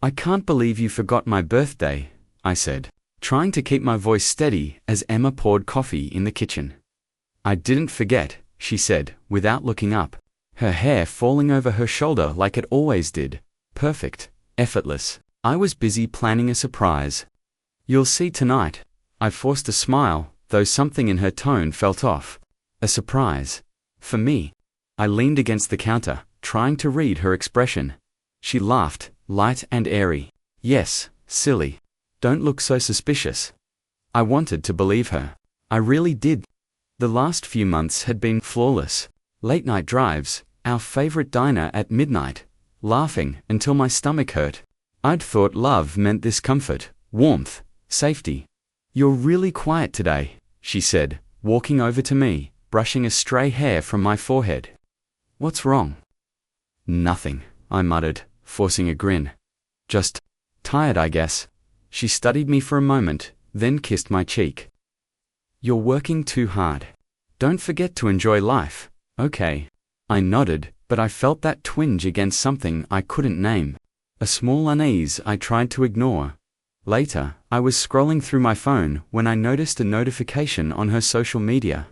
I can't believe you forgot my birthday, I said, trying to keep my voice steady as Emma poured coffee in the kitchen. I didn't forget, she said, without looking up, her hair falling over her shoulder like it always did. Perfect, effortless. I was busy planning a surprise. You'll see tonight. I forced a smile, though something in her tone felt off. A surprise. For me. I leaned against the counter, trying to read her expression. She laughed, light and airy. Yes, silly. Don't look so suspicious. I wanted to believe her. I really did. The last few months had been flawless. Late-night drives, our favorite diner at midnight, laughing until my stomach hurt. I'd thought love meant this comfort, warmth, safety. You're really quiet today, she said, walking over to me, brushing a stray hair from my forehead. What's wrong? Nothing, I muttered, forcing a grin. Just tired, I guess. She studied me for a moment, then kissed my cheek. You're working too hard. Don't forget to enjoy life, okay? I nodded, but I felt that twinge against something I couldn't name. A small unease I tried to ignore. Later, I was scrolling through my phone when I noticed a notification on her social media.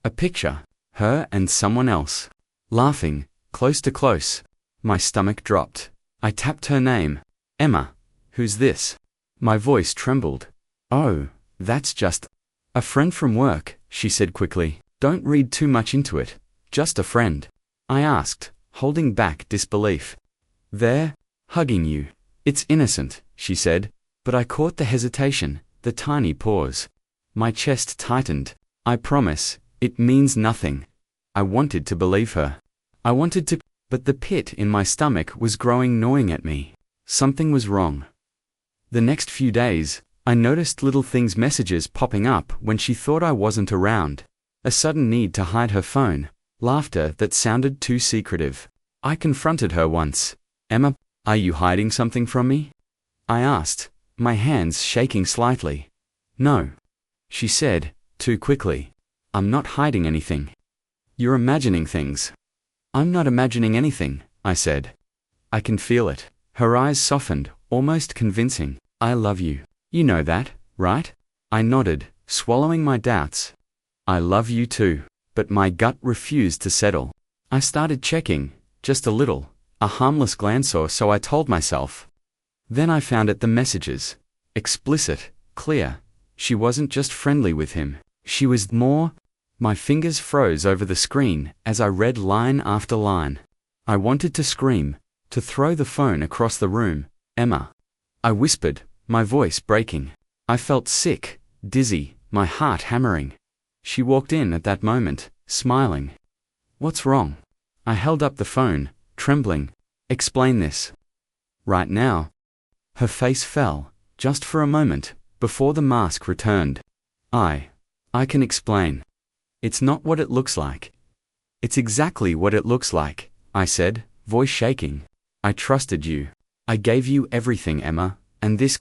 A picture, her and someone else. Laughing, close to close. My stomach dropped. I tapped her name. Emma. Who's this? My voice trembled. Oh, that's just a friend from work, she said quickly. Don't read too much into it. Just a friend. I asked, holding back disbelief. They're hugging you. It's innocent, she said, but I caught the hesitation, the tiny pause. My chest tightened. I promise, it means nothing. I wanted to believe her. I wanted to, but the pit in my stomach was growing, gnawing at me. Something was wrong. The next few days, I noticed little things, messages popping up when she thought I wasn't around. A sudden need to hide her phone, laughter that sounded too secretive. I confronted her once. Emma, are you hiding something from me? I asked, my hands shaking slightly. No. She said, too quickly. I'm not hiding anything. You're imagining things. I'm not imagining anything, I said. I can feel it. Her eyes softened, almost convincing. I love you. You know that, right? I nodded, swallowing my doubts. I love you too, but my gut refused to settle. I started checking, just a little, a harmless glance or so, I told myself. Then I found it, the messages. Explicit, clear. She wasn't just friendly with him. She was more. My fingers froze over the screen as I read line after line. I wanted to scream, to throw the phone across the room. Emma. I whispered, my voice breaking. I felt sick, dizzy, my heart hammering. She walked in at that moment, smiling. What's wrong? I held up the phone, trembling. Explain this. Right now. Her face fell, just for a moment, before the mask returned. I can explain. It's not what it looks like. It's exactly what it looks like, I said, voice shaking. I trusted you. I gave you everything, Emma, and this.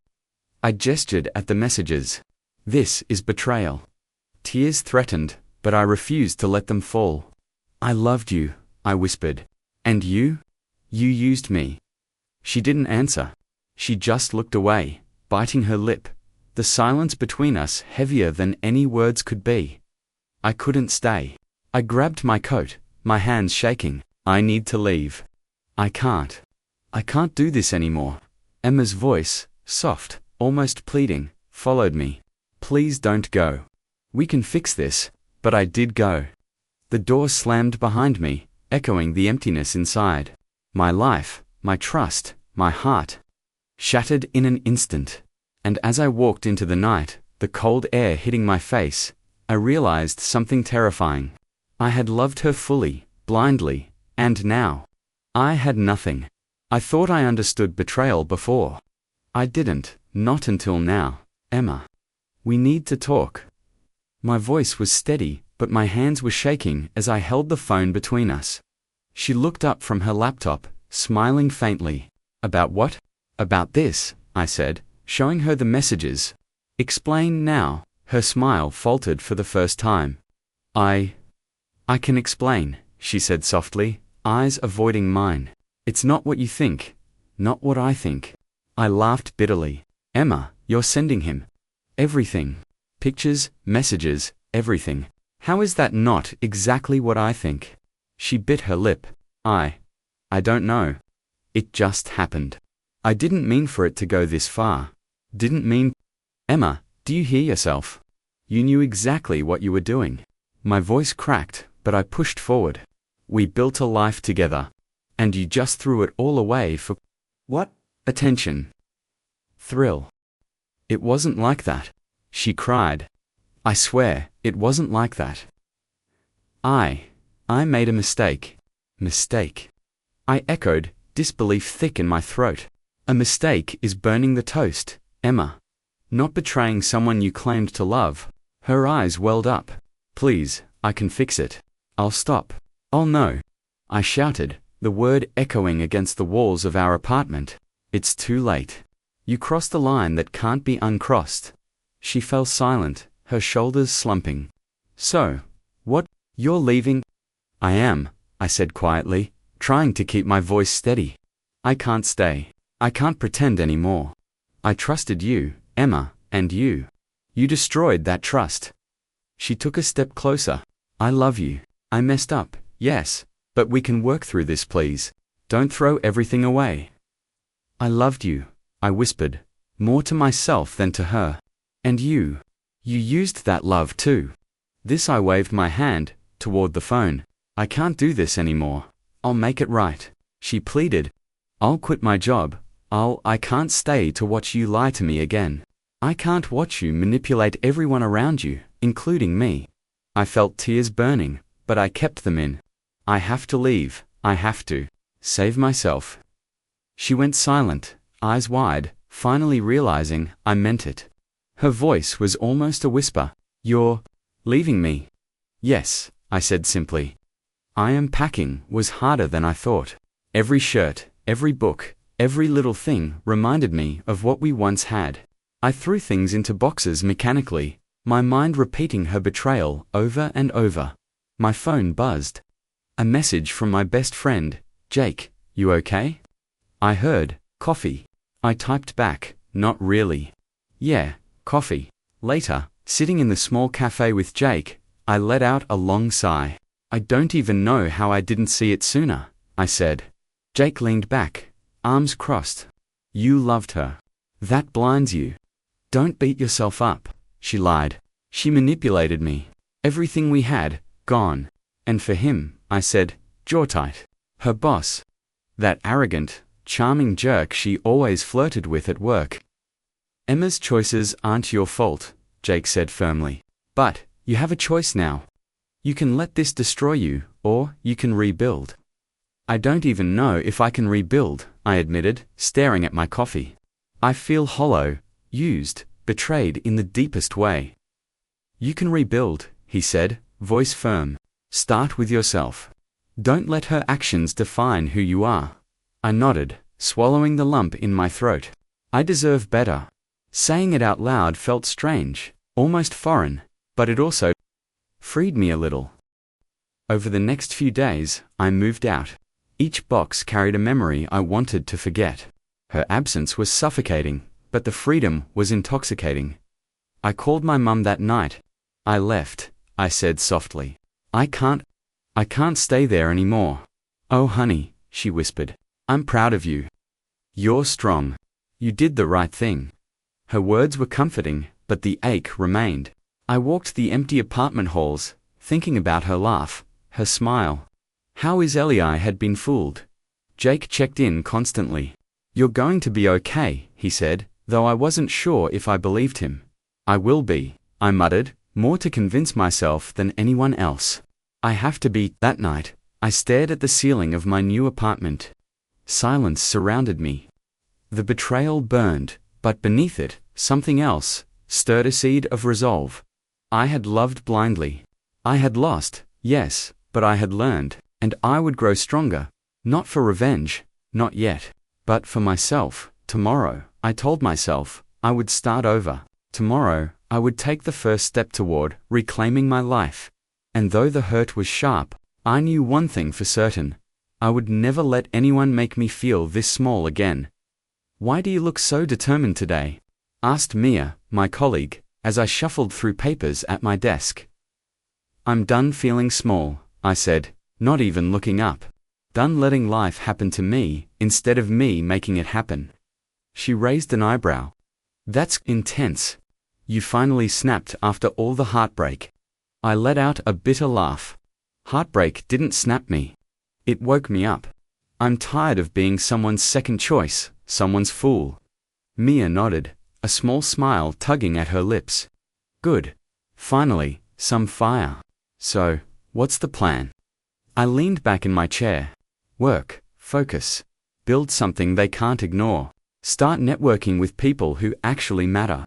I gestured at the messages. This is betrayal. Tears threatened, but I refused to let them fall. I loved you, I whispered. And you? You used me. She didn't answer. She just looked away, biting her lip, the silence between us heavier than any words could be. I couldn't stay. I grabbed my coat, my hands shaking. I need to leave. I can't do this anymore. Emma's voice, soft, almost pleading, followed me. Please don't go. We can fix this, but I did go. The door slammed behind me, echoing the emptiness inside. My life, my trust, my heart, shattered in an instant. And as I walked into the night, the cold air hitting my face, I realized something terrifying. I had loved her fully, blindly, and now I had nothing. I thought I understood betrayal before. I didn't, not until now. Emma. We need to talk. My voice was steady, but my hands were shaking as I held the phone between us. She looked up from her laptop, smiling faintly. About what? About this, I said, showing her the messages. Explain now. Her smile faltered for the first time. I can explain, she said softly, eyes avoiding mine. It's not what you think. Not what I think. I laughed bitterly. Emma, you're sending him everything. Pictures, messages, everything. How is that not exactly what I think? She bit her lip. I don't know. It just happened. I didn't mean for it to go this far. Didn't mean. Emma, do you hear yourself? You knew exactly what you were doing. My voice cracked, but I pushed forward. We built a life together. And you just threw it all away for what? Attention. Thrill. It wasn't like that. She cried. I swear, it wasn't like that. I made a mistake. Mistake. I echoed, disbelief thick in my throat. A mistake is burning the toast, Emma. Not betraying someone you claimed to love. Her eyes welled up. Please, I can fix it. I'll stop. Oh no. I shouted, the word echoing against the walls of our apartment. It's too late. You crossed the line that can't be uncrossed. She fell silent, her shoulders slumping. So, what? You're leaving? I am, I said quietly, trying to keep my voice steady. I can't stay. I can't pretend anymore. I trusted you, Emma, and you. You destroyed that trust. She took a step closer. I love you. I messed up, yes, but we can work through this, please. Don't throw everything away. I loved you, I whispered, more to myself than to her. And you used that love too. This I waved my hand toward the phone. I can't do this anymore. I'll make it right. She pleaded. I'll quit my job. I can't stay to watch you lie to me again. I can't watch you manipulate everyone around you, including me. I felt tears burning, but I kept them in. I have to leave. I have to save myself. She went silent, eyes wide, finally realizing I meant it. Her voice was almost a whisper. You're leaving me? Yes, I said simply. I am packing was harder than I thought. Every shirt, every book, every little thing reminded me of what we once had. I threw things into boxes mechanically, my mind repeating her betrayal over and over. My phone buzzed. A message from my best friend, Jake. You okay? I heard, coffee. I typed back, not really. Yeah, coffee. Later, sitting in the small cafe with Jake, I let out a long sigh. I don't even know how I didn't see it sooner, I said. Jake leaned back, arms crossed. You loved her. That blinds you. Don't beat yourself up, she lied. She manipulated me. Everything we had, gone. And for him, I said, jaw tight. Her boss. That arrogant, charming jerk she always flirted with at work. Emma's choices aren't your fault, Jake said firmly. But, you have a choice now. You can let this destroy you, or you can rebuild. I don't even know if I can rebuild, I admitted, staring at my coffee. I feel hollow, used, betrayed in the deepest way. You can rebuild, he said, voice firm. Start with yourself. Don't let her actions define who you are. I nodded, swallowing the lump in my throat. I deserve better. Saying it out loud felt strange, almost foreign, but it also freed me a little. Over the next few days, I moved out. Each box carried a memory I wanted to forget. Her absence was suffocating, but the freedom was intoxicating. I called my mum that night. I left, I said softly. I can't stay there anymore. Oh honey, she whispered. I'm proud of you. You're strong. You did the right thing. Her words were comforting, but the ache remained. I walked the empty apartment halls, thinking about her laugh, her smile. How easily I had been fooled. Jake checked in constantly. You're going to be okay, he said, though I wasn't sure if I believed him. I will be, I muttered, more to convince myself than anyone else. I have to be. That night, I stared at the ceiling of my new apartment. Silence surrounded me. The betrayal burned, but beneath it, something else stirred a seed of resolve. I had loved blindly. I had lost, yes, but I had learned, and I would grow stronger. Not for revenge, not yet, but for myself. Tomorrow, I told myself, I would start over. Tomorrow, I would take the first step toward reclaiming my life. And though the hurt was sharp, I knew one thing for certain. I would never let anyone make me feel this small again. "Why do you look so determined today?" asked Mia, my colleague, as I shuffled through papers at my desk. "I'm done feeling small," I said, not even looking up. "Done letting life happen to me, instead of me making it happen." She raised an eyebrow. "That's intense. You finally snapped after all the heartbreak." I let out a bitter laugh. Heartbreak didn't snap me. It woke me up. I'm tired of being someone's second choice, someone's fool. Mia nodded, a small smile tugging at her lips. "Good. Finally, some fire. So, what's the plan?" I leaned back in my chair. "Work, focus, build something they can't ignore. Start networking with people who actually matter."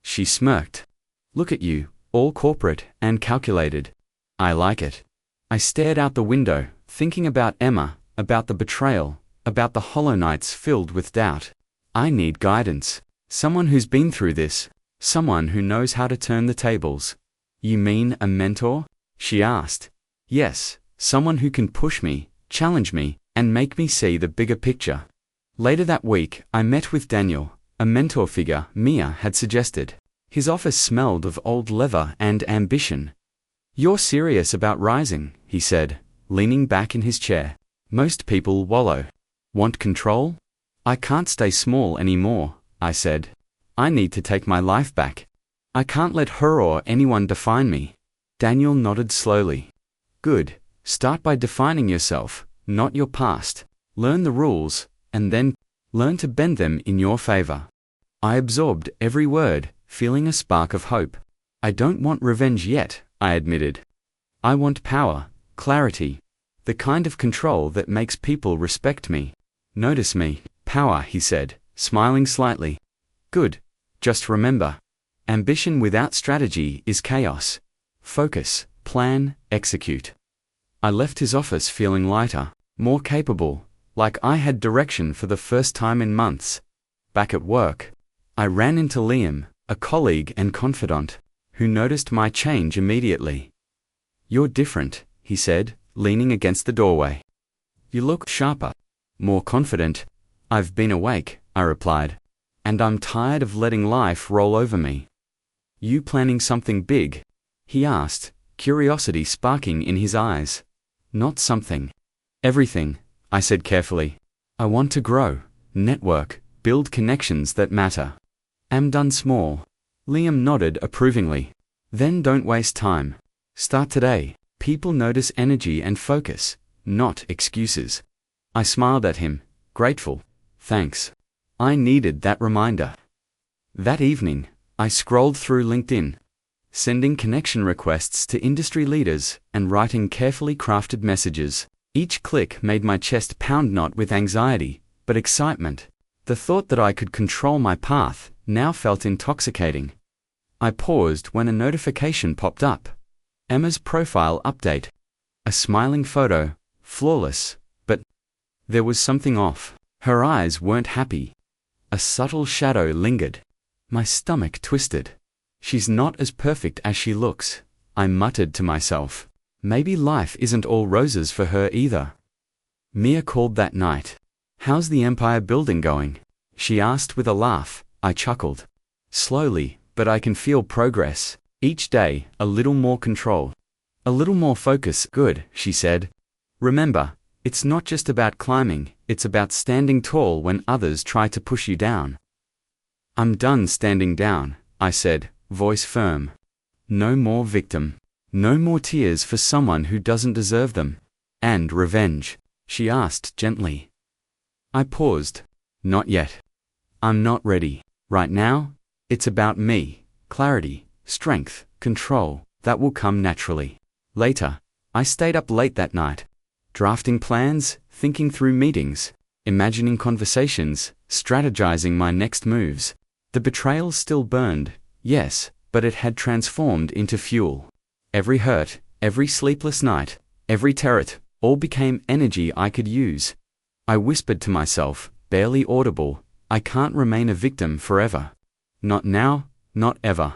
She smirked. "Look at you, all corporate and calculated." "I like it." I stared out the window, thinking about Emma, about the betrayal, about the hollow nights filled with doubt. I need guidance. Someone who's been through this. Someone who knows how to turn the tables. "You mean a mentor?" she asked. "Yes, someone who can push me, challenge me, and make me see the bigger picture." Later that week, I met with Daniel, a mentor figure Mia had suggested. His office smelled of old leather and ambition. "You're serious about rising," he said, leaning back in his chair. "Most people wallow. Want control?" "I can't stay small anymore," I said. "I need to take my life back. I can't let her or anyone define me." Daniel nodded slowly. "Good. Start by defining yourself, not your past. Learn the rules, and then learn to bend them in your favor." I absorbed every word, feeling a spark of hope. "I don't want revenge yet," I admitted. "I want power, clarity, the kind of control that makes people respect me, notice me." "Power," he said, smiling slightly. "Good. Just remember, ambition without strategy is chaos. Focus, plan, execute." I left his office feeling lighter, more capable, like I had direction for the first time in months. Back at work, I ran into Liam, a colleague and confidant, who noticed my change immediately. "You're different," he said, leaning against the doorway. "You look sharper, more confident." "I've been awake," I replied, "and I'm tired of letting life roll over me." "You planning something big?" he asked, curiosity sparking in his eyes. "Not something. Everything," I said carefully. "I want to grow, network, build connections that matter. Am done small." Liam nodded approvingly. "Then don't waste time. Start today. People notice energy and focus, not excuses." I smiled at him, grateful. "Thanks. I needed that reminder." That evening, I scrolled through LinkedIn, sending connection requests to industry leaders and writing carefully crafted messages. Each click made my chest pound not with anxiety, but excitement. The thought that I could control my path now felt intoxicating. I paused when a notification popped up. Emma's profile update. A smiling photo, flawless, but there was something off. Her eyes weren't happy. A subtle shadow lingered. My stomach twisted. "She's not as perfect as she looks," I muttered to myself. "Maybe life isn't all roses for her either." Mia called that night. "How's the empire building going?" she asked with a laugh. I chuckled. "Slowly, but I can feel progress. Each day, a little more control. A little more focus." "Good," she said. "Remember, it's not just about climbing, it's about standing tall when others try to push you down." "I'm done standing down," I said, voice firm. "No more victim. No more tears for someone who doesn't deserve them." "And revenge?" she asked gently. I paused. "Not yet. I'm not ready. Right now, it's about me, clarity, strength, control, that will come naturally." Later, I stayed up late that night, drafting plans, thinking through meetings, imagining conversations, strategizing my next moves. The betrayal still burned, yes, but it had transformed into fuel. Every hurt, every sleepless night, every terror, all became energy I could use. I whispered to myself, barely audible, "I can't remain a victim forever. Not now, not ever."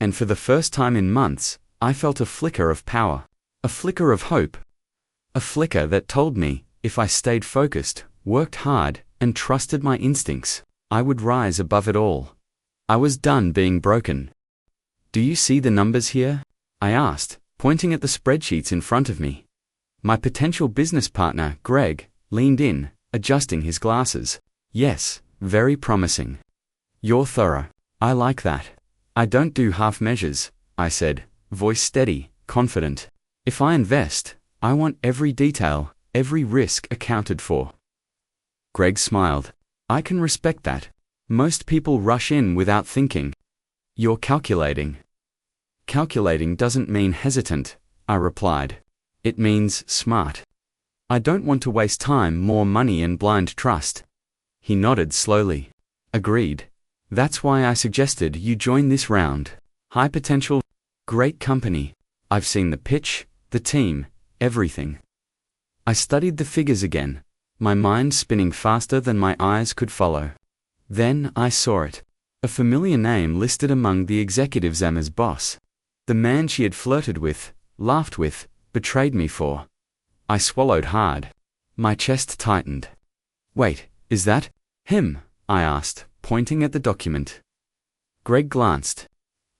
And for the first time in months, I felt a flicker of power, a flicker of hope. A flicker that told me, if I stayed focused, worked hard, and trusted my instincts, I would rise above it all. I was done being broken. "Do you see the numbers here?" I asked, pointing at the spreadsheets in front of me. My potential business partner, Greg, leaned in, adjusting his glasses. "Yes, very promising." "You're thorough. I like that." "I don't do half measures," I said, voice steady, confident. "If I invest, I want every detail, every risk accounted for." Greg smiled. "I can respect that. Most people rush in without thinking." "You're calculating." "Calculating doesn't mean hesitant," I replied. "It means smart. I don't want to waste time, more money and blind trust." He nodded slowly. "Agreed. That's why I suggested you join this round. High potential, great company. I've seen the pitch, the team, everything." I studied the figures again, my mind spinning faster than my eyes could follow. Then I saw it. A familiar name listed among the executives. Emma's boss. The man she had flirted with, laughed with, betrayed me for. I swallowed hard. My chest tightened. "Wait, is that him?" I asked, pointing at the document. Greg glanced.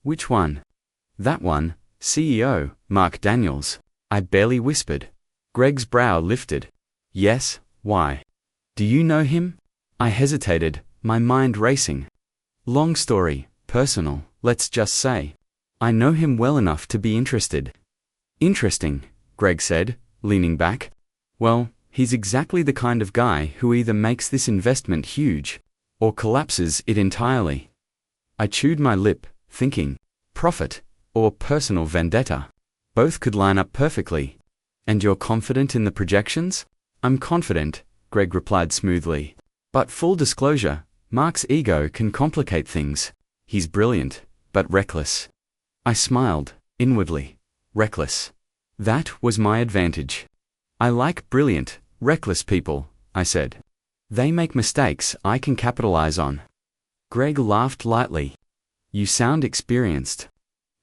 "Which one?" "That one, CEO, Mark Daniels," I barely whispered. Greg's brow lifted. "Yes, why? Do you know him?" I hesitated, my mind racing. "Long story, personal, let's just say. I know him well enough to be interested." "Interesting," Greg said, leaning back. "Well, he's exactly the kind of guy who either makes this investment huge, or collapses it entirely." I chewed my lip, thinking, profit, or personal vendetta. Both could line up perfectly. "And you're confident in the projections?" "I'm confident," Greg replied smoothly. "But full disclosure, Mark's ego can complicate things. He's brilliant, but reckless." I smiled, inwardly. Reckless. That was my advantage. "I like brilliant, reckless people," I said. "They make mistakes I can capitalize on." Greg laughed lightly. "You sound experienced.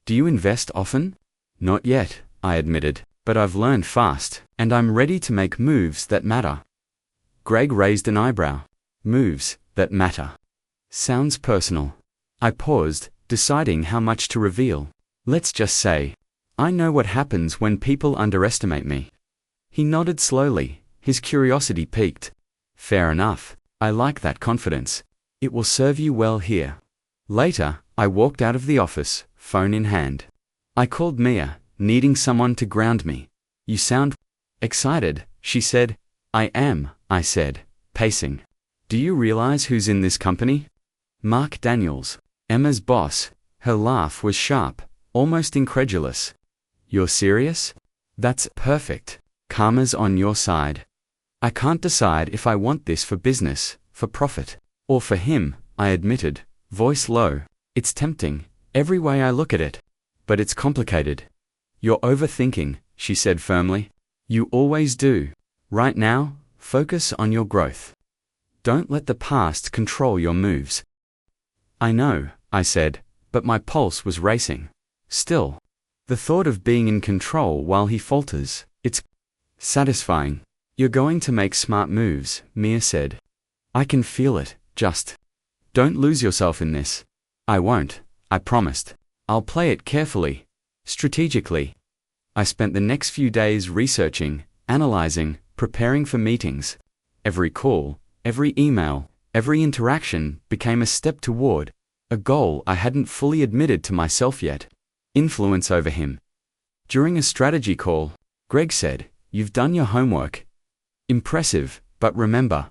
Do you invest often?" "Not yet," I admitted, "but I've learned fast, and I'm ready to make moves that matter." Greg raised an eyebrow. "Moves that matter. Sounds personal." I paused, deciding how much to reveal. "Let's just say, I know what happens when people underestimate me." He nodded slowly, his curiosity piqued. "Fair enough. I like that confidence. It will serve you well here." Later, I walked out of the office, phone in hand. I called Mia, needing someone to ground me. "You sound excited," she said. "I am," I said, pacing. "Do you realize who's in this company?" "Mark Daniels, Emma's boss." Her laugh was sharp, almost incredulous. "You're serious? That's perfect. Karma's on your side." "I can't decide if I want this for business, for profit, or for him," I admitted, voice low. "It's tempting, every way I look at it. But it's complicated." "You're overthinking," she said firmly. "You always do. Right now, focus on your growth. Don't let the past control your moves." "I know," I said, but my pulse was racing. Still, the thought of being in control while he falters, it's satisfying. "You're going to make smart moves," Mia said. "I can feel it, just don't lose yourself in this." "I won't," I promised. "I'll play it carefully, strategically." I spent the next few days researching, analyzing, preparing for meetings. Every call, every email, every interaction became a step toward a goal I hadn't fully admitted to myself yet: influence over him. During a strategy call, Greg said, "You've done your homework. Impressive, but remember,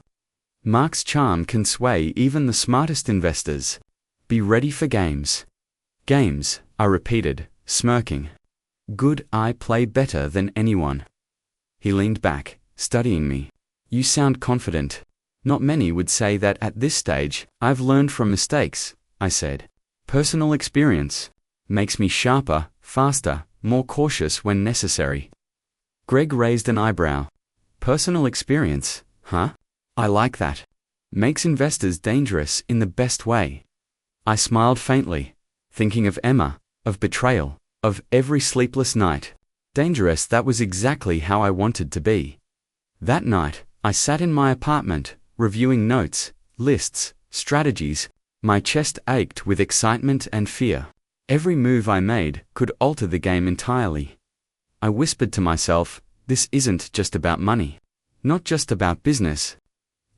Mark's charm can sway even the smartest investors. Be ready for games." "Games," I repeated, smirking. "Good, I play better than anyone." He leaned back, studying me. "You sound confident." "Not many would say that at this stage. I've learned from mistakes," I said. "Personal experience makes me sharper, faster, more cautious when necessary." Greg raised an eyebrow. "Personal experience, huh? I like that. Makes investors dangerous in the best way." I smiled faintly, thinking of Emma, of betrayal, of every sleepless night. Dangerous, that was exactly how I wanted to be. That night, I sat in my apartment, reviewing notes, lists, strategies. My chest ached with excitement and fear. Every move I made could alter the game entirely. I whispered to myself, this isn't just about money. Not just about business.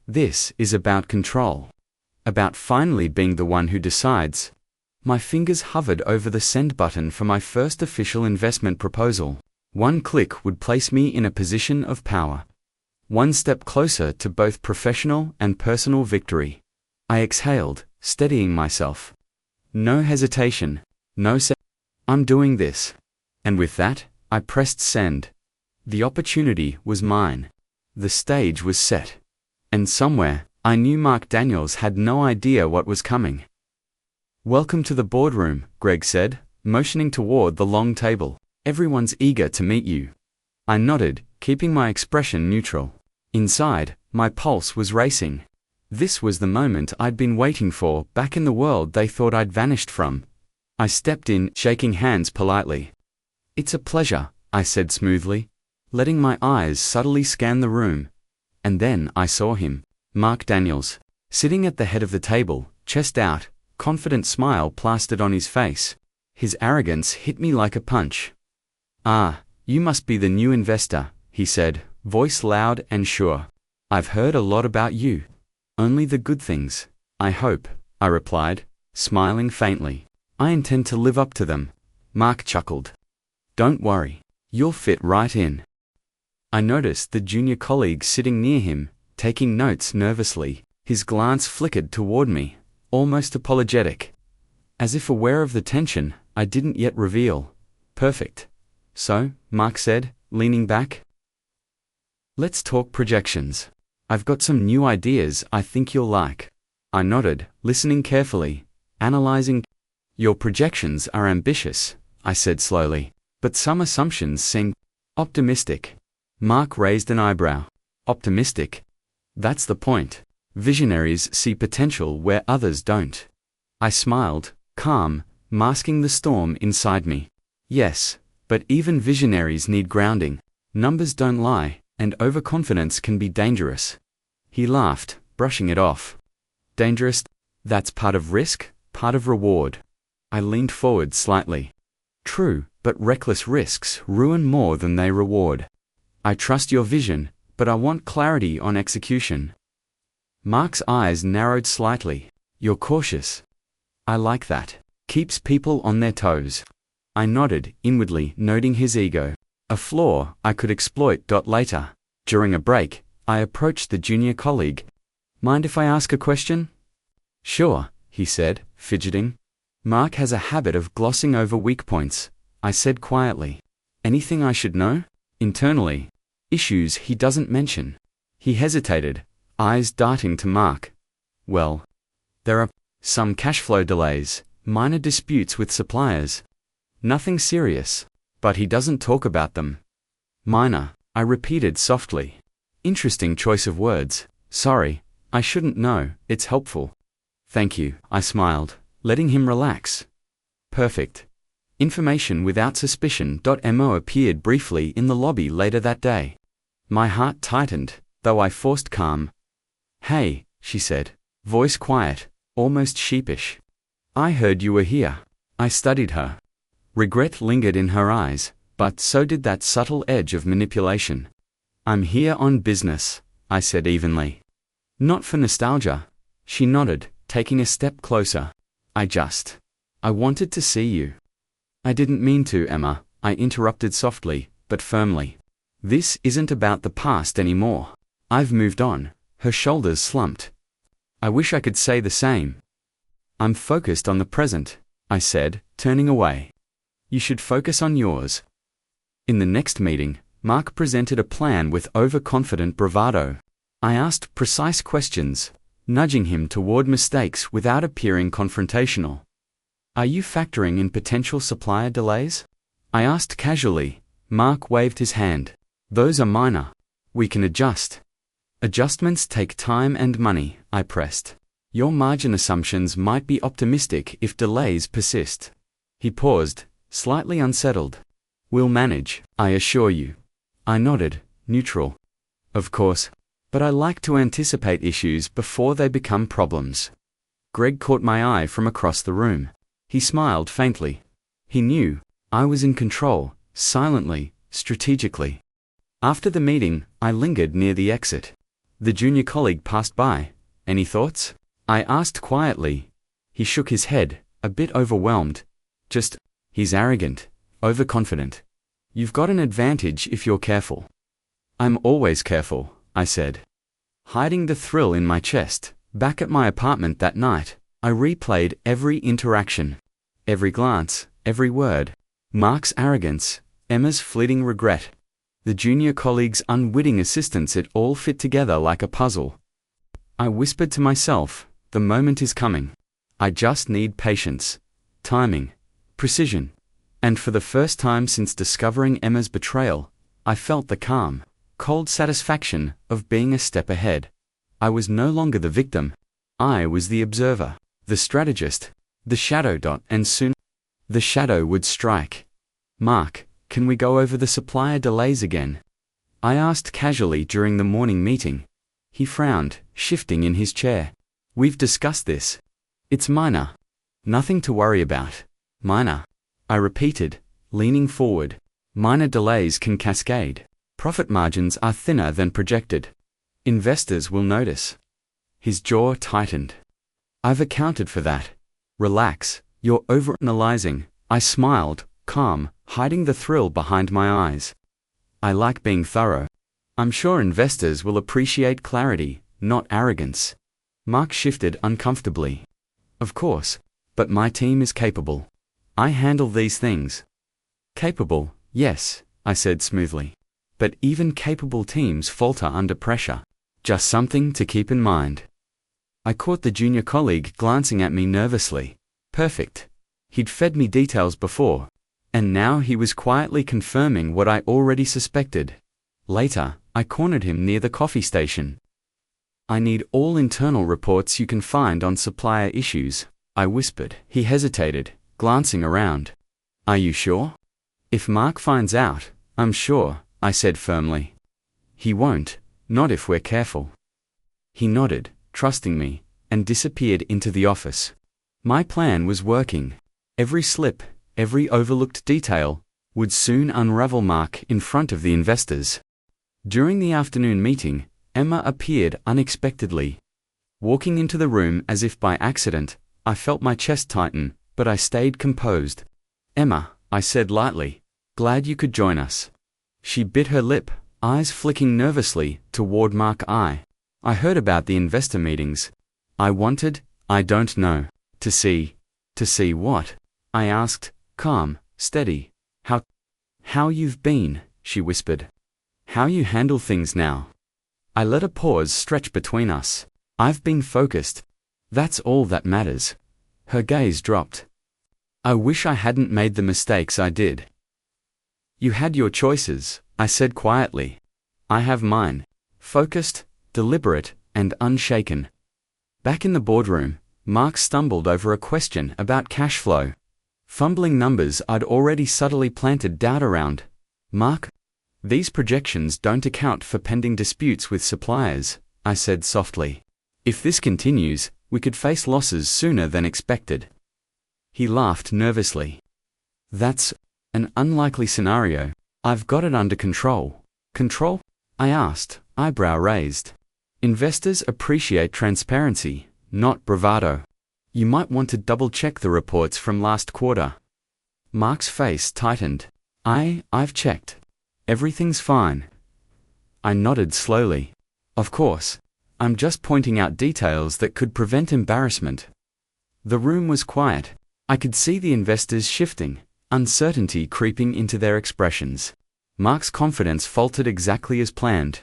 This is about control. About finally being the one who decides. My fingers hovered over the send button for my first official investment proposal. One click would place me in a position of power. One step closer to both professional and personal victory. I exhaled, steadying myself. No hesitation. No I'm doing this. And with that, I pressed send. The opportunity was mine. The stage was set. And somewhere, I knew Mark Daniels had no idea what was coming. Welcome to the boardroom, Greg said, motioning toward the long table. Everyone's eager to meet you. I nodded, keeping my expression neutral. Inside, my pulse was racing. This was the moment I'd been waiting for, back in the world they thought I'd vanished from. I stepped in, shaking hands politely. It's a pleasure, I said smoothly, letting my eyes subtly scan the room. And then I saw him, Mark Daniels, sitting at the head of the table, chest out, confident smile plastered on his face. His arrogance hit me like a punch. Ah, you must be the new investor, he said, voice loud and sure. I've heard a lot about you. Only the good things, I hope, I replied, smiling faintly. I intend to live up to them. Mark chuckled. Don't worry, you'll fit right in. I noticed the junior colleague sitting near him, taking notes nervously. His glance flickered toward me, almost apologetic. As if aware of the tension I didn't yet reveal. Perfect. So, Mark said, leaning back. Let's talk projections. I've got some new ideas I think you'll like. I nodded, listening carefully, analyzing. Your projections are ambitious, I said slowly, but some assumptions seem optimistic. Mark raised an eyebrow. Optimistic? That's the point. Visionaries see potential where others don't. I smiled, calm, masking the storm inside me. Yes, but even visionaries need grounding. Numbers don't lie, and overconfidence can be dangerous. He laughed, brushing it off. Dangerous? That's part of risk, part of reward. I leaned forward slightly. True, but reckless risks ruin more than they reward. I trust your vision, but I want clarity on execution. Mark's eyes narrowed slightly. You're cautious. I like that. Keeps people on their toes. I nodded, inwardly noting his ego. A flaw I could exploit. Later, during a break, I approached the junior colleague. Mind if I ask a question? Sure, he said, fidgeting. Mark has a habit of glossing over weak points, I said quietly. Anything I should know? Internally. Issues he doesn't mention. He hesitated, eyes darting to Mark. Well, there are some cash flow delays, minor disputes with suppliers. Nothing serious, but he doesn't talk about them. Minor, I repeated softly. Interesting choice of words. Sorry, I shouldn't know, it's helpful. Thank you, I smiled, letting him relax. Perfect. Information without suspicion. Mo appeared briefly in the lobby later that day. My heart tightened, though I forced calm. Hey, she said, voice quiet, almost sheepish. I heard you were here. I studied her. Regret lingered in her eyes, but so did that subtle edge of manipulation. I'm here on business, I said evenly. Not for nostalgia. She nodded, taking a step closer. I wanted to see you. I didn't mean to, Emma, I interrupted softly, but firmly. This isn't about the past anymore. I've moved on. Her shoulders slumped. I wish I could say the same. I'm focused on the present, I said, turning away. You should focus on yours. In the next meeting, Mark presented a plan with overconfident bravado. I asked precise questions, nudging him toward mistakes without appearing confrontational. Are you factoring in potential supplier delays? I asked casually. Mark waved his hand. Those are minor. We can adjust. Adjustments take time and money, I pressed. Your margin assumptions might be optimistic if delays persist. He paused, slightly unsettled. We'll manage, I assure you. I nodded, neutral. Of course. but I like to anticipate issues before they become problems. Greg caught my eye from across the room. He smiled faintly. He knew I was in control, silently, strategically. After the meeting, I lingered near the exit. The junior colleague passed by. Any thoughts? I asked quietly. He shook his head, a bit overwhelmed. Just, he's arrogant, overconfident. You've got an advantage if you're careful. I'm always careful, I said. Hiding the thrill in my chest, back at my apartment that night, I replayed every interaction. Every glance, every word. Mark's arrogance, Emma's fleeting regret. The junior colleague's unwitting assistance, it all fit together like a puzzle. I whispered to myself, the moment is coming. I just need patience, timing, precision. And for the first time since discovering Emma's betrayal, I felt the calm, cold satisfaction of being a step ahead. I was no longer the victim. I was the observer, the strategist, the shadow. And soon, the shadow would strike. Mark, can we go over the supplier delays again? I asked casually during the morning meeting. He frowned, shifting in his chair. We've discussed this. It's minor. Nothing to worry about. Minor. I repeated, leaning forward. Minor delays can cascade. Profit margins are thinner than projected. Investors will notice. His jaw tightened. I've accounted for that. Relax, you're overanalyzing. I smiled, calm, hiding the thrill behind my eyes. I like being thorough. I'm sure investors will appreciate clarity, not arrogance. Mark shifted uncomfortably. Of course, but my team is capable. I handle these things. Capable, yes, I said smoothly. But even capable teams falter under pressure. Just something to keep in mind. I caught the junior colleague glancing at me nervously. Perfect. He'd fed me details before, and now he was quietly confirming what I already suspected. Later, I cornered him near the coffee station. I need all internal reports you can find on supplier issues, I whispered. He hesitated, glancing around. Are you sure? If Mark finds out, I'm sure, I said firmly. He won't, not if we're careful. He nodded, trusting me, and disappeared into the office. My plan was working. Every slip, every overlooked detail, would soon unravel Mark in front of the investors. During the afternoon meeting, Emma appeared unexpectedly. Walking into the room as if by accident, I felt my chest tighten, but I stayed composed. Emma, I said lightly, glad you could join us. She bit her lip, eyes flicking nervously toward Mark. I heard about the investor meetings. I don't know, to see what? I asked, calm, steady. How you've been, she whispered. How you handle things now. I let a pause stretch between us. I've been focused. That's all that matters. Her gaze dropped. I wish I hadn't made the mistakes I did. You had your choices, I said quietly. I have mine. Focused, deliberate, and unshaken. Back in the boardroom, Mark stumbled over a question about cash flow. Fumbling numbers I'd already subtly planted doubt around. Mark, these projections don't account for pending disputes with suppliers, I said softly. If this continues, we could face losses sooner than expected. He laughed nervously. That's an unlikely scenario. I've got it under control. Control? I asked, eyebrow raised. Investors appreciate transparency, not bravado. You might want to double-check the reports from last quarter. Mark's face tightened. I've checked. Everything's fine. I nodded slowly. Of course. I'm just pointing out details that could prevent embarrassment. The room was quiet. I could see the investors shifting, uncertainty creeping into their expressions. Mark's confidence faltered exactly as planned.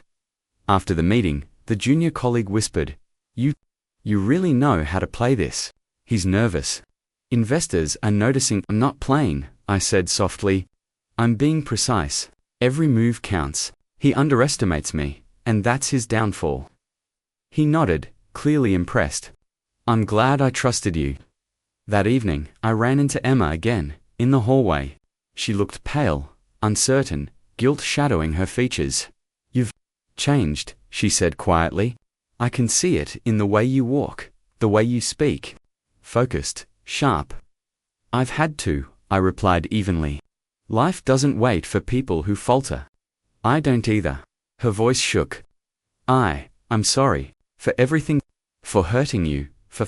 After the meeting, the junior colleague whispered, You really know how to play this. He's nervous. Investors are noticing I'm not playing, I said softly. I'm being precise. Every move counts. He underestimates me, and that's his downfall. He nodded, clearly impressed. I'm glad I trusted you. That evening, I ran into Emma again, in the hallway. She looked pale, uncertain, guilt shadowing her features. You've changed," she said quietly. "I can see it in the way you walk, the way you speak. Focused, sharp." "I've had to," I replied evenly. "Life doesn't wait for people who falter. I don't either." Her voice shook. I'm sorry. For everything. For hurting you. For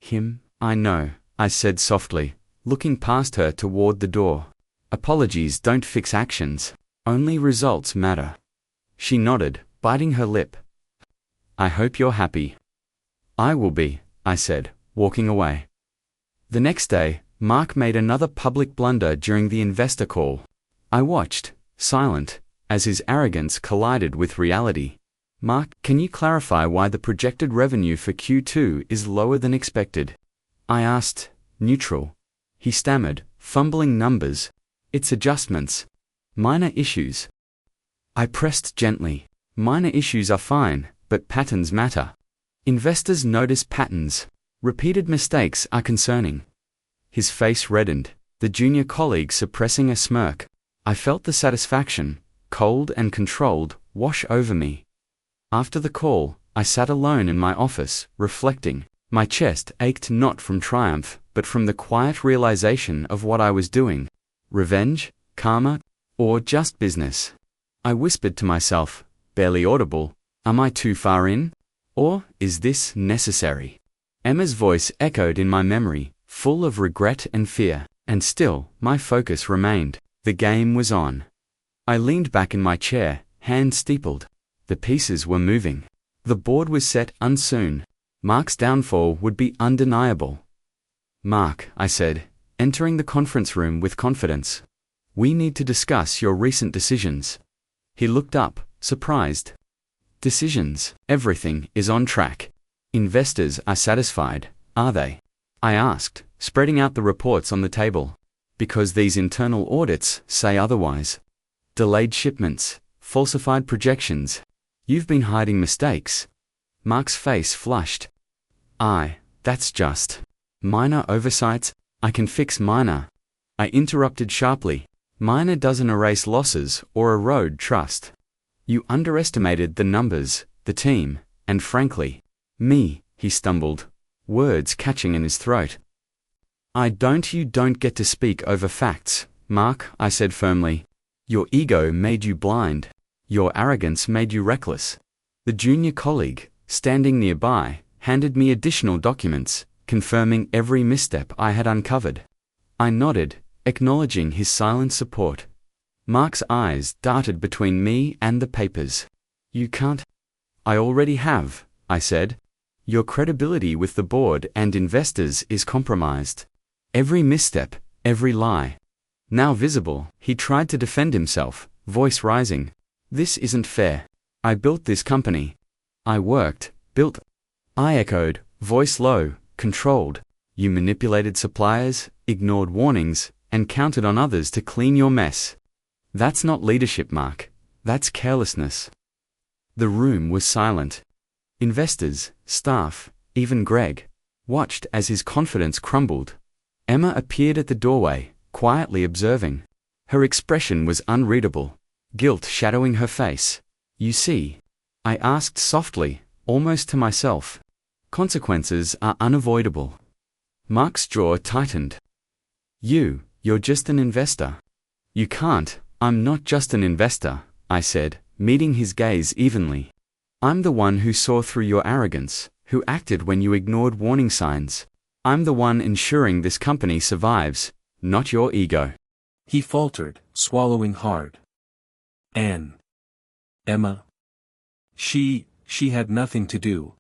him. "I know," I said softly, looking past her toward the door. "Apologies don't fix actions. Only results matter." She nodded, biting her lip. "I hope you're happy." "I will be," I said, walking away. The next day, Mark made another public blunder during the investor call. I watched, silent, as his arrogance collided with reality. "Mark, can you clarify why the projected revenue for Q2 is lower than expected?" I asked, neutral. He stammered, fumbling numbers. "It's adjustments. Minor issues." I pressed gently. "Minor issues are fine, but patterns matter. Investors notice patterns. Repeated mistakes are concerning." His face reddened, the junior colleague suppressing a smirk. I felt the satisfaction, cold and controlled, wash over me. After the call, I sat alone in my office, reflecting. My chest ached not from triumph, but from the quiet realization of what I was doing. Revenge, karma, or just business? I whispered to myself, barely audible, "Am I too far in? Or is this necessary?" Emma's voice echoed in my memory, full of regret and fear, and still, my focus remained. The game was on. I leaned back in my chair, hands steepled. The pieces were moving. The board was set unsoon. Mark's downfall would be undeniable. "Mark," I said, entering the conference room with confidence, "we need to discuss your recent decisions." He looked up, surprised. "Decisions? Everything is on track. Investors are satisfied, are they?" I asked, spreading out the reports on the table. "Because these internal audits say otherwise. Delayed shipments, falsified projections. You've been hiding mistakes." Mark's face flushed. That's just minor oversights. I can fix minor." I interrupted sharply. "Minor doesn't erase losses or erode trust. You underestimated the numbers, the team, and frankly, me," he stumbled, words catching in his throat. You don't get to speak over facts, Mark," I said firmly. "Your ego made you blind. Your arrogance made you reckless." The junior colleague, standing nearby, handed me additional documents, confirming every misstep I had uncovered. I nodded, acknowledging his silent support. Mark's eyes darted between me and the papers. "You can't." "I already have," I said. "Your credibility with the board and investors is compromised. Every misstep, every lie. Now visible." He tried to defend himself, voice rising. "This isn't fair. I built this company. Built." I echoed, voice low, controlled. "You manipulated suppliers, ignored warnings, and counted on others to clean your mess. That's not leadership, Mark. That's carelessness." The room was silent. Investors, staff, even Greg, watched as his confidence crumbled. Emma appeared at the doorway, quietly observing. Her expression was unreadable, guilt shadowing her face. "You see?" I asked softly, almost to myself. "Consequences are unavoidable." Mark's jaw tightened. You're just an investor." "You can't." "I'm not just an investor," I said, meeting his gaze evenly. "I'm the one who saw through your arrogance, who acted when you ignored warning signs. I'm the one ensuring this company survives, not your ego." He faltered, swallowing hard. Emma. She had nothing to do.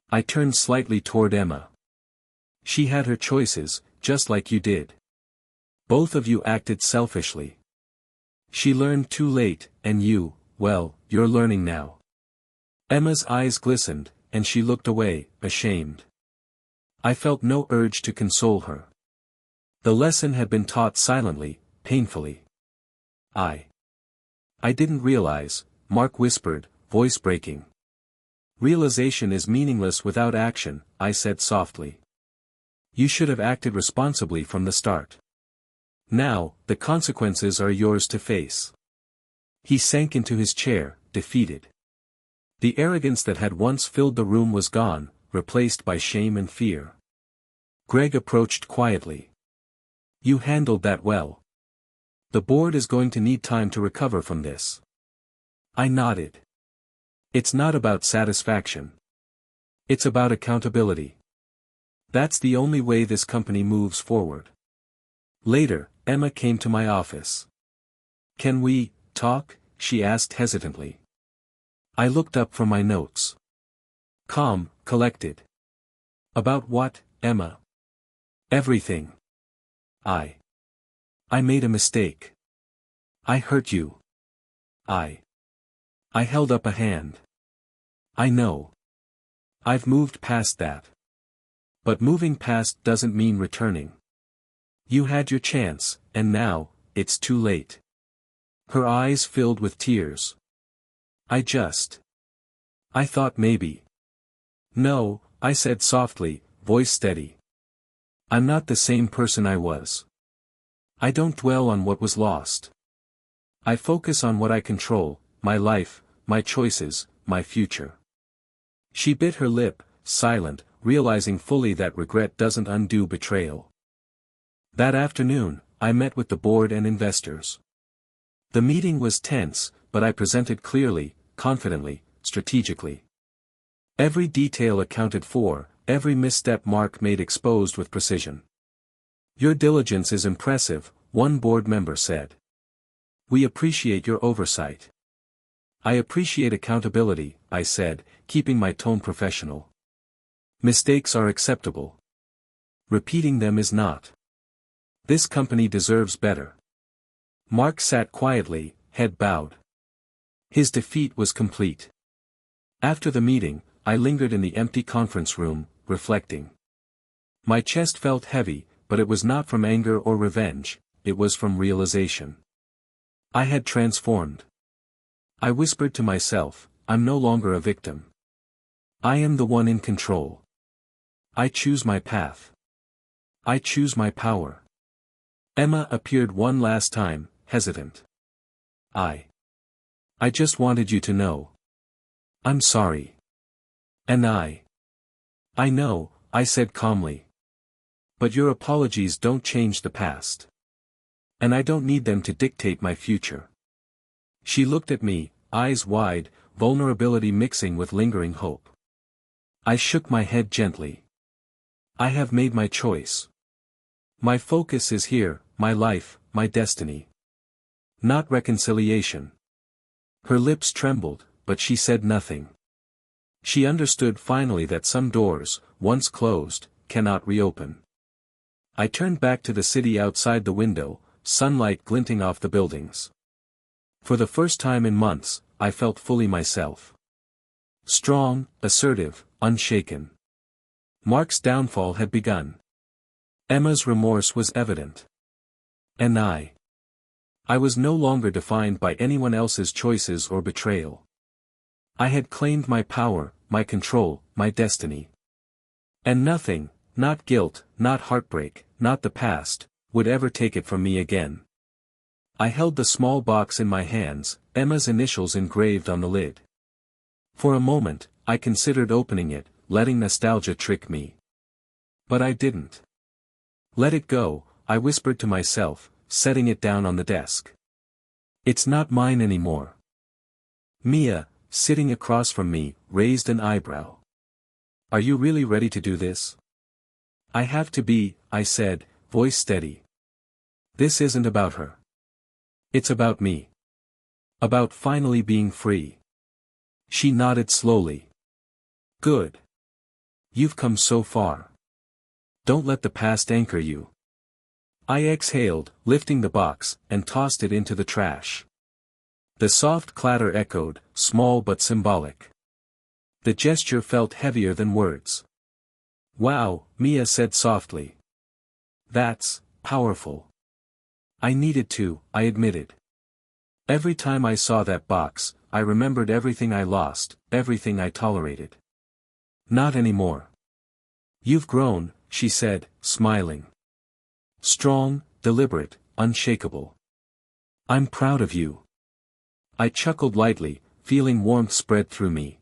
I turned slightly toward Emma. "She had her choices, just like you did. Both of you acted selfishly. She learned too late, and you're learning now." Emma's eyes glistened, and she looked away, ashamed. I felt no urge to console her. The lesson had been taught silently, painfully. I didn't realize," Mark whispered, voice breaking. "Realization is meaningless without action," I said softly. "You should have acted responsibly from the start. Now, the consequences are yours to face." He sank into his chair, defeated. The arrogance that had once filled the room was gone, replaced by shame and fear. Greg approached quietly. You handled that well. The board is going to need time to recover from this. I nodded. It's not about satisfaction. It's about accountability. That's the only way this company moves forward. Later, Emma came to my office. Can we talk? She asked hesitantly. I looked up from my notes. Calm, collected. About what, Emma? Everything. I made a mistake. I hurt you. I held up a hand. I know. I've moved past that. But moving past doesn't mean returning. You had your chance, and now, it's too late. Her eyes filled with tears. I thought maybe. No, I said softly, voice steady. I'm not the same person I was. I don't dwell on what was lost. I focus on what I control, my life, my choices, my future. She bit her lip, silent, realizing fully that regret doesn't undo betrayal. That afternoon, I met with the board and investors. The meeting was tense, but I presented clearly, confidently, strategically. Every detail accounted for, every misstep Mark made exposed with precision. Your diligence is impressive, one board member said. We appreciate your oversight. I appreciate accountability, I said, keeping my tone professional. Mistakes are acceptable. Repeating them is not. This company deserves better. Mark sat quietly, head bowed. His defeat was complete. After the meeting, I lingered in the empty conference room, reflecting. My chest felt heavy, but it was not from anger or revenge, it was from realization. I had transformed. I whispered to myself, I'm no longer a victim. I am the one in control. I choose my path. I choose my power. Emma appeared one last time, hesitant. I just wanted you to know. I'm sorry. And I know, I said calmly. But your apologies don't change the past. And I don't need them to dictate my future. She looked at me, eyes wide, vulnerability mixing with lingering hope. I shook my head gently. I have made my choice. My focus is here, my life, my destiny. Not reconciliation. Her lips trembled, but she said nothing. She understood finally that some doors, once closed, cannot reopen. I turned back to the city outside the window, sunlight glinting off the buildings. For the first time in months, I felt fully myself. Strong, assertive, unshaken. Mark's downfall had begun. Emma's remorse was evident. And I was no longer defined by anyone else's choices or betrayal. I had claimed my power, my control, my destiny. And nothing, not guilt, not heartbreak, not the past, would ever take it from me again. I held the small box in my hands, Emma's initials engraved on the lid. For a moment, I considered opening it, letting nostalgia trick me. But I didn't. Let it go, I whispered to myself, setting it down on the desk. It's not mine anymore. Mia, sitting across from me, raised an eyebrow. Are you really ready to do this? I have to be, I said, voice steady. This isn't about her. It's about me. About finally being free. She nodded slowly. Good. You've come so far. Don't let the past anchor you. I exhaled, lifting the box, and tossed it into the trash. The soft clatter echoed, small but symbolic. The gesture felt heavier than words. Wow, Mia said softly. That's powerful. I needed to, I admitted. Every time I saw that box, I remembered everything I lost, everything I tolerated. Not anymore. You've grown, she said, smiling. Strong, deliberate, unshakable. I'm proud of you. I chuckled lightly, feeling warmth spread through me.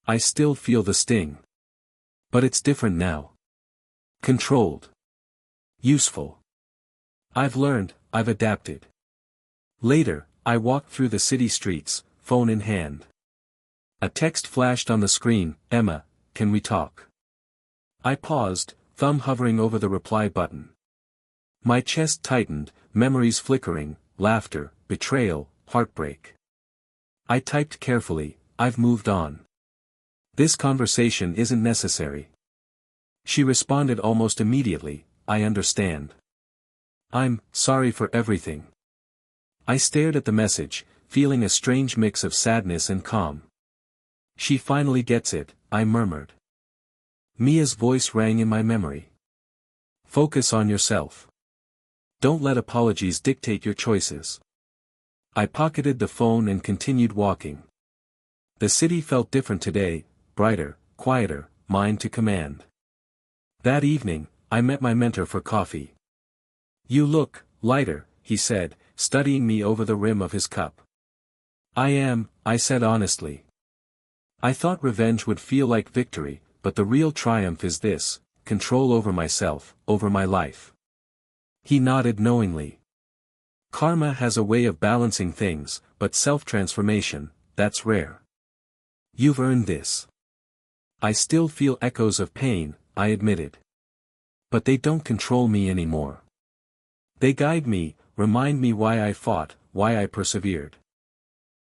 I still feel the sting. But it's different now. Controlled. Useful. I've learned, I've adapted. Later, I walked through the city streets, phone in hand. A text flashed on the screen, "Emma, can we talk?" I paused, thumb hovering over the reply button. My chest tightened, memories flickering, laughter, betrayal, heartbreak. I typed carefully, "I've moved on. This conversation isn't necessary." She responded almost immediately, "I understand. I'm sorry for everything." I stared at the message, feeling a strange mix of sadness and calm. "She finally gets it," I murmured. Mia's voice rang in my memory. "Focus on yourself. Don't let apologies dictate your choices." I pocketed the phone and continued walking. The city felt different today, brighter, quieter, mine to command. That evening, I met my mentor for coffee. "You look lighter," he said, studying me over the rim of his cup. "I am," I said honestly. "I thought revenge would feel like victory, but the real triumph is this: control over myself, over my life." He nodded knowingly. "Karma has a way of balancing things, but self-transformation, that's rare. You've earned this." "I still feel echoes of pain," I admitted. "But they don't control me anymore. They guide me, remind me why I fought, why I persevered."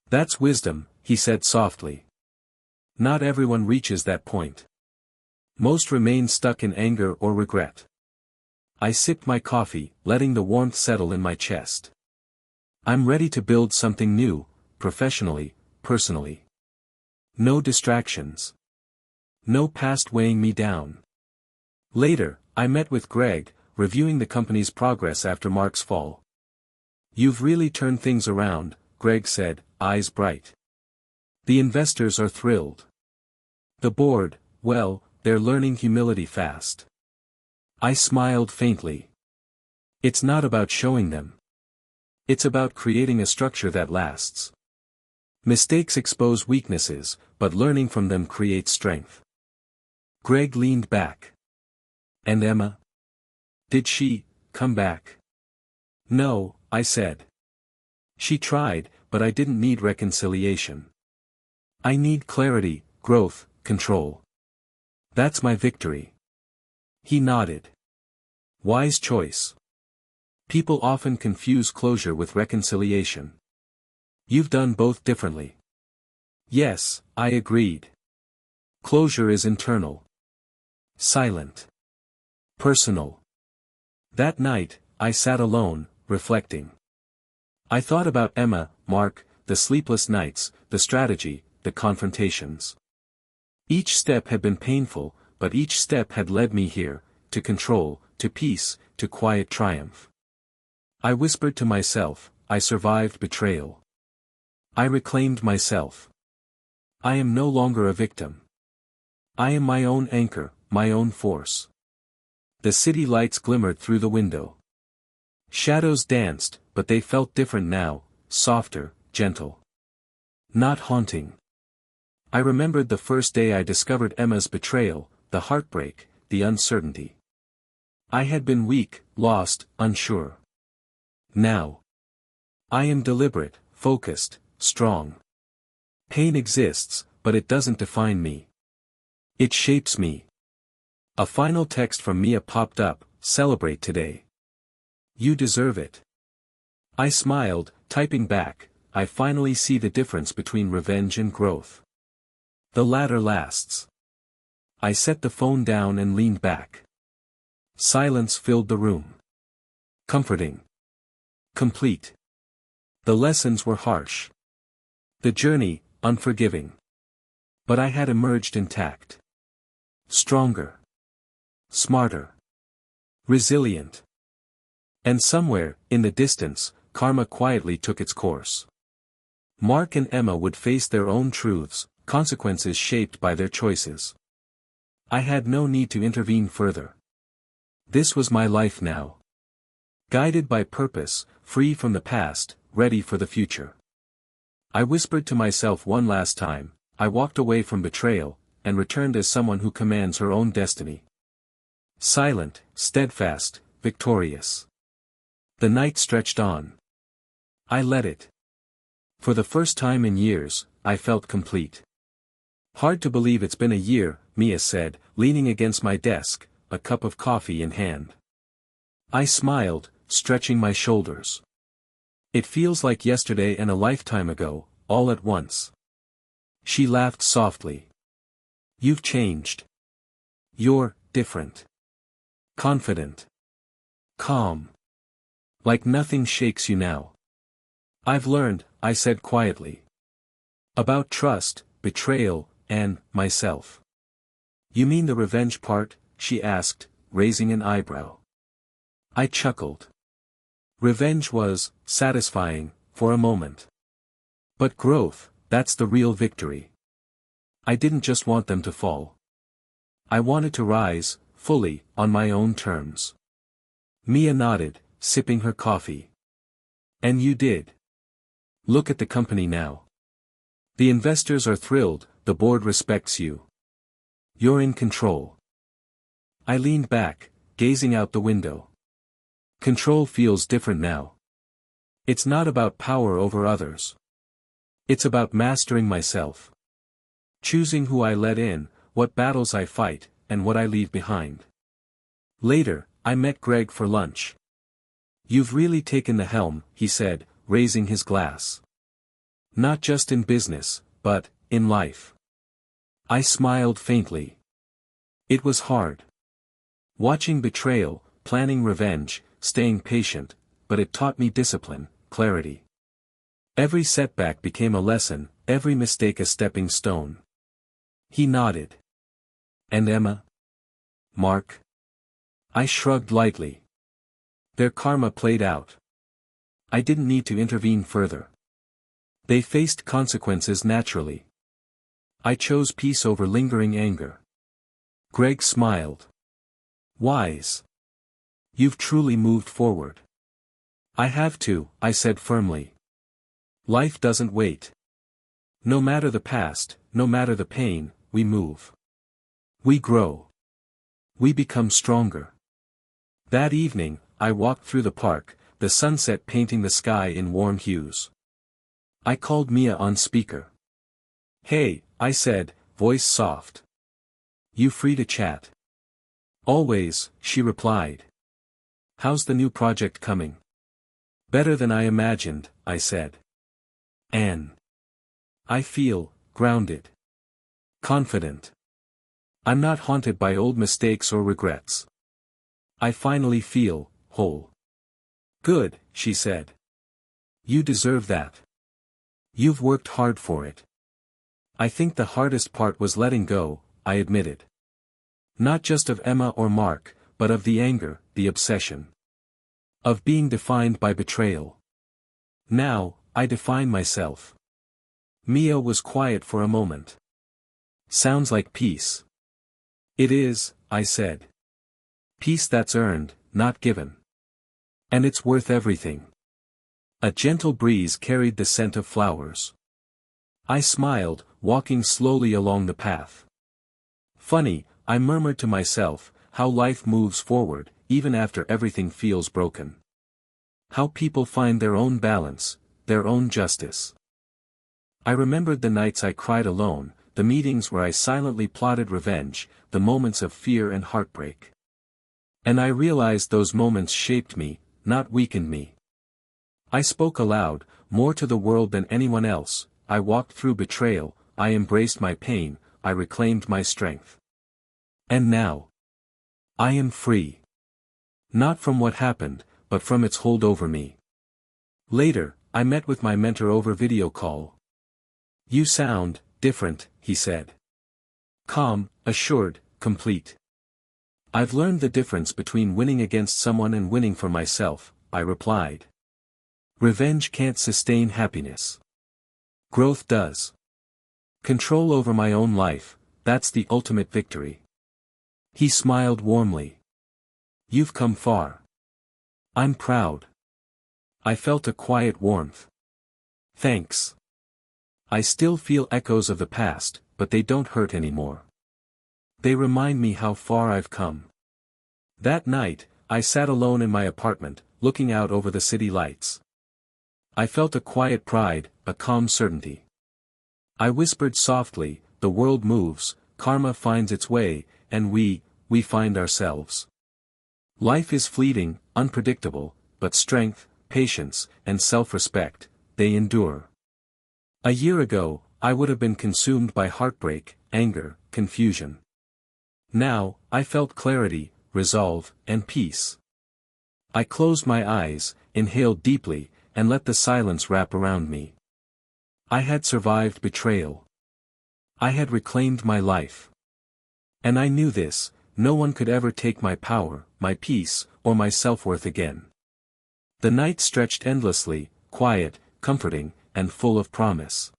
"That's wisdom," he said softly. "Not everyone reaches that point. Most remain stuck in anger or regret." I sipped my coffee, letting the warmth settle in my chest. I'm ready to build something new, professionally, personally. No distractions. No past weighing me down. Later, I met with Greg, reviewing the company's progress after Mark's fall. "You've really turned things around," Greg said, eyes bright. "The investors are thrilled. The board, well, they're learning humility fast." I smiled faintly. "It's not about showing them. It's about creating a structure that lasts. Mistakes expose weaknesses, but learning from them creates strength." Greg leaned back. "And Emma? Did she come back?" "No," I said. "She tried, but I didn't need reconciliation. I need clarity, growth, control. That's my victory." He nodded. "Wise choice. People often confuse closure with reconciliation. You've done both differently." "Yes," I agreed. "Closure is internal. Silent. Personal." That night, I sat alone, reflecting. I thought about Emma, Mark, the sleepless nights, the strategy, the confrontations. Each step had been painful, but each step had led me here, to control, to peace, to quiet triumph. I whispered to myself, I survived betrayal. I reclaimed myself. I am no longer a victim. I am my own anchor, my own force. The city lights glimmered through the window. Shadows danced, but they felt different now, softer, gentle. Not haunting. I remembered the first day I discovered Emma's betrayal, the heartbreak, the uncertainty. I had been weak, lost, unsure. Now, I am deliberate, focused, strong. Pain exists, but it doesn't define me. It shapes me. A final text from Mia popped up, "Celebrate today. You deserve it." I smiled, typing back, "I finally see the difference between revenge and growth. The latter lasts." I set the phone down and leaned back. Silence filled the room. Comforting. Complete. The lessons were harsh. The journey, unforgiving. But I had emerged intact. Stronger. Smarter. Resilient. And somewhere, in the distance, karma quietly took its course. Mark and Emma would face their own truths, consequences shaped by their choices. I had no need to intervene further. This was my life now. Guided by purpose, free from the past, ready for the future. I whispered to myself one last time, I walked away from betrayal, and returned as someone who commands her own destiny. Silent, steadfast, victorious. The night stretched on. I let it. For the first time in years, I felt complete. Hard to believe it's been a year, Mia said, leaning against my desk, a cup of coffee in hand. I smiled, stretching my shoulders. It feels like yesterday and a lifetime ago, all at once. She laughed softly. You've changed. You're different. Confident. Calm. Like nothing shakes you now. I've learned, I said quietly. About trust, betrayal, and myself. You mean the revenge part? She asked, raising an eyebrow. I chuckled. Revenge was satisfying for a moment. But growth, that's the real victory. I didn't just want them to fall. I wanted to rise, fully, on my own terms. Mia nodded, sipping her coffee. And you did. Look at the company now. The investors are thrilled, the board respects you. You're in control. I leaned back, gazing out the window. Control feels different now. It's not about power over others. It's about mastering myself. Choosing who I let in, what battles I fight, and what I leave behind. Later, I met Greg for lunch. You've really taken the helm, he said, raising his glass. Not just in business, but in life. I smiled faintly. It was hard. Watching betrayal, planning revenge, staying patient, but it taught me discipline, clarity. Every setback became a lesson, every mistake a stepping stone. He nodded. And Emma? Mark? I shrugged lightly. Their karma played out. I didn't need to intervene further. They faced consequences naturally. I chose peace over lingering anger. Greg smiled. Wise. You've truly moved forward. I have to, I said firmly. Life doesn't wait. No matter the past, no matter the pain, we move. We grow. We become stronger. That evening, I walked through the park, the sunset painting the sky in warm hues. I called Mia on speaker. Hey, I said, voice soft. You free to chat? Always, she replied. How's the new project coming? Better than I imagined, I said. Anne. I feel grounded. Confident. I'm not haunted by old mistakes or regrets. I finally feel whole. Good, she said. You deserve that. You've worked hard for it. I think the hardest part was letting go, I admitted. Not just of Emma or Mark, but of the anger, the obsession. Of being defined by betrayal. Now, I define myself. Mia was quiet for a moment. Sounds like peace. It is, I said. Peace that's earned, not given. And it's worth everything. A gentle breeze carried the scent of flowers. I smiled, walking slowly along the path. Funny, I murmured to myself, how life moves forward, even after everything feels broken. How people find their own balance, their own justice. I remembered the nights I cried alone, the meetings where I silently plotted revenge, the moments of fear and heartbreak. And I realized those moments shaped me, not weakened me. I spoke aloud, more to the world than anyone else. I walked through betrayal, I embraced my pain, I reclaimed my strength. And now, I am free. Not from what happened, but from its hold over me. Later, I met with my mentor over video call. You sound different, he said. Calm, assured, complete. I've learned the difference between winning against someone and winning for myself, I replied. Revenge can't sustain happiness. Growth does. Control over my own life, that's the ultimate victory. He smiled warmly. You've come far. I'm proud. I felt a quiet warmth. Thanks. I still feel echoes of the past, but they don't hurt anymore. They remind me how far I've come. That night, I sat alone in my apartment, looking out over the city lights. I felt a quiet pride, a calm certainty. I whispered softly, the world moves, karma finds its way, and we find ourselves. Life is fleeting, unpredictable, but strength, patience, and self-respect, they endure. A year ago, I would have been consumed by heartbreak, anger, confusion. Now, I felt clarity, resolve, and peace. I closed my eyes, inhaled deeply, and let the silence wrap around me. I had survived betrayal. I had reclaimed my life. And I knew this, no one could ever take my power, my peace, or my self-worth again. The night stretched endlessly, quiet, comforting, and full of promise.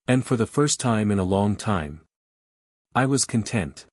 And for the first time in a long time, I was content.